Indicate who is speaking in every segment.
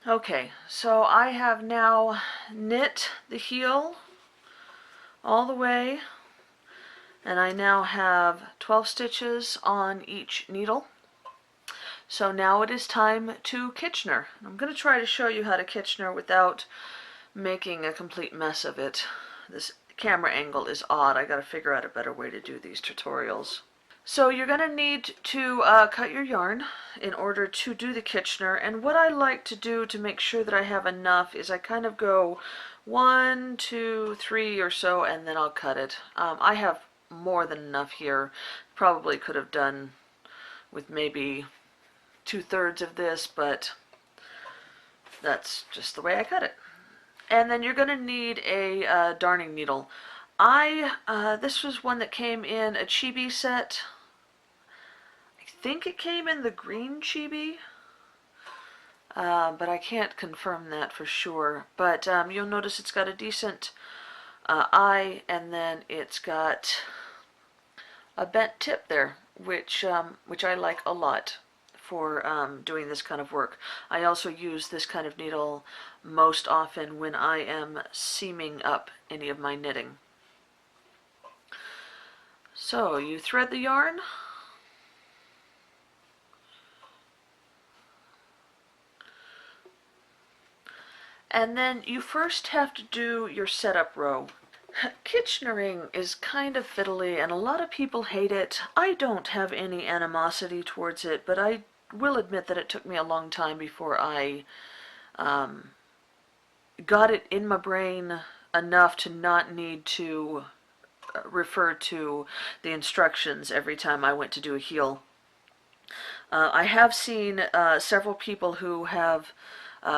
Speaker 1: Okay, so I have now knit the heel all the way, and I now have 12 stitches on each needle. So now it is time to Kitchener. I'm going to try to show you how to Kitchener without making a complete mess of it. This camera angle is odd. I got to figure out a better way to do these tutorials. So you're going to need to cut your yarn in order to do the Kitchener, and what I like to do to make sure that I have enough is I kind of go 1, 2, 3 or so, and then I'll cut it. I have more than enough here. Probably could have done with maybe 2/3 of this, but that's just the way I cut it. And then you're going to need a darning needle. This was one that came in a chibi set. I think it came in the green chibi, but I can't confirm that for sure. But you'll notice it's got a decent eye, and then it's got a bent tip there, which I like a lot for doing this kind of work. I also use this kind of needle most often when I am seaming up any of my knitting. So you thread the yarn, and then you first have to do your setup row. Kitchnering is kind of fiddly and a lot of people hate it. I don't have any animosity towards it, but I will admit that it took me a long time before I got it in my brain enough to not need to refer to the instructions every time I went to do a heel. I have seen several people who have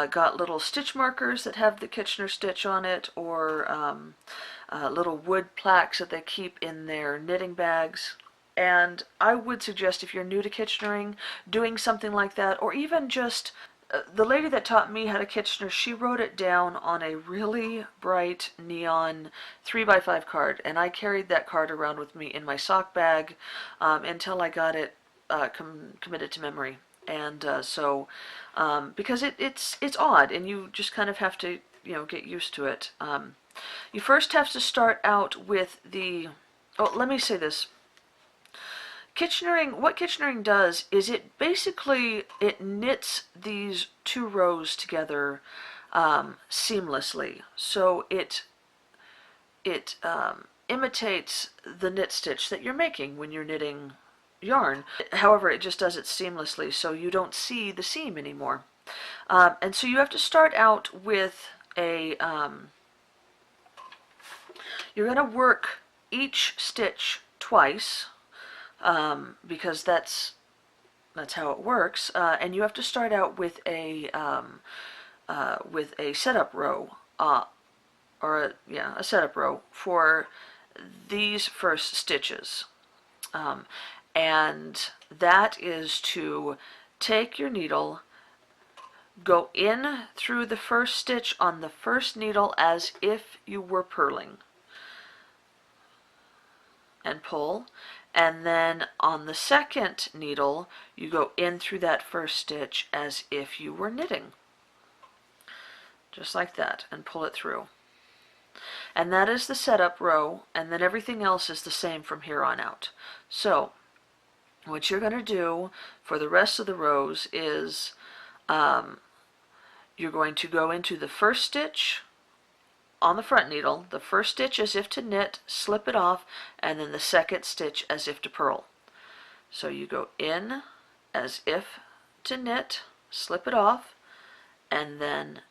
Speaker 1: got little stitch markers that have the Kitchener stitch on it, or little wood plaques that they keep in their knitting bags. And I would suggest, if you're new to Kitchnering, doing something like that, or even just the lady that taught me how to Kitchener, she wrote it down on a really bright neon 3x5 card, and I carried that card around with me in my sock bag until I got it committed to memory. And because it's odd, and you just kind of have to get used to it. You first have to start out with the. Oh, let me say this. Kitchnering, what Kitchnering does is it basically knits these two rows together seamlessly. So it imitates the knit stitch that you're making when you're knitting yarn. However, it just does it seamlessly, so you don't see the seam anymore. And so you have to start out with a. You're going to work each stitch twice. Because that's how it works, and you have to start out with a setup row, or a setup row for these first stitches, and that is to take your needle, go in through the first stitch on the first needle as if you were purling, and pull. And then on the second needle, you go in through that first stitch as if you were knitting. Just like that, and pull it through. And that is the setup row, and then everything else is the same from here on out. So, what you're going to do for the rest of the rows is you're going to go into the first stitch on the front needle, the first stitch as if to knit, slip it off, and then the second stitch as if to purl. So you go in as if to knit, slip it off, and then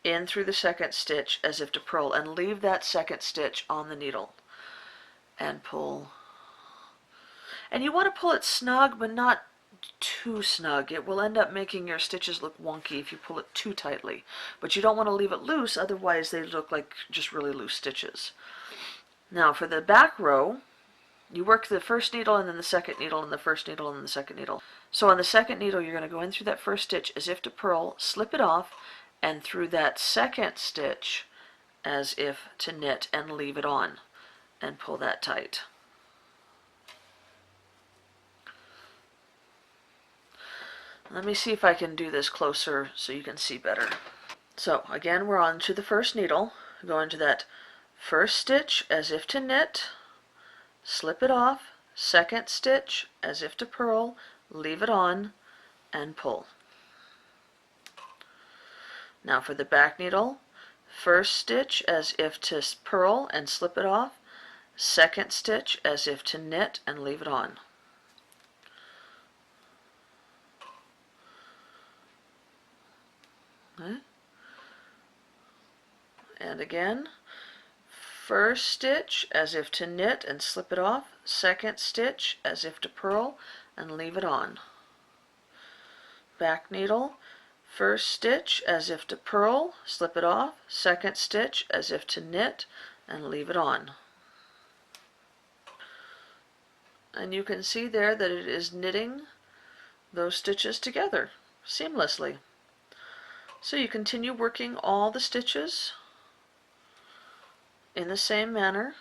Speaker 1: in through the second stitch as if to purl, and leave that second stitch on the needle and pull. And you want to pull it snug, but not too snug. It will end up making your stitches look wonky if you pull it too tightly, but you don't want to leave it loose, otherwise they look like just really loose stitches. Now for the back row, you work the first needle and then the second needle and the first needle and the second needle. So on the second needle you're going to go in through that first stitch as if to purl, slip it off, and through that second stitch as if to knit, and leave it on and pull that tight. Let me see if I can do this closer so you can see better. So again, we're on to the first needle. Go into that first stitch as if to knit, slip it off, second stitch as if to purl, leave it on, and pull. Now for the back needle, first stitch as if to purl and slip it off, second stitch as if to knit and leave it on. Okay. And again, first stitch as if to knit and slip it off, second stitch as if to purl and leave it on. Back needle, first stitch as if to purl, slip it off, second stitch as if to knit and leave it on. And you can see there that it is knitting those stitches together seamlessly. So you continue working all the stitches in the same manner.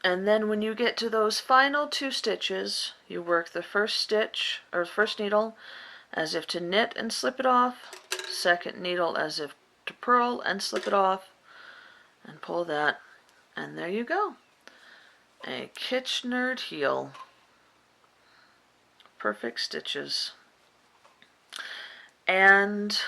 Speaker 1: And then when you get to those final two stitches, you work the first stitch, or first needle, as if to knit and slip it off, second needle as if to purl and slip it off, and pull that, and there you go. A Kitchner heel. Perfect stitches. And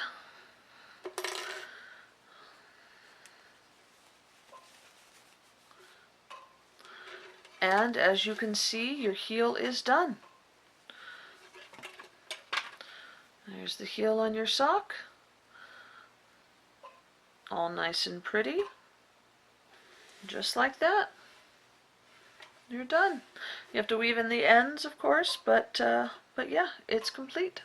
Speaker 1: as you can see, your heel is done. There's the heel on your sock. All nice and pretty. Just like that. You're done. You have to weave in the ends, of course, but yeah, it's complete.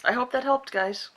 Speaker 1: I hope that helped, guys.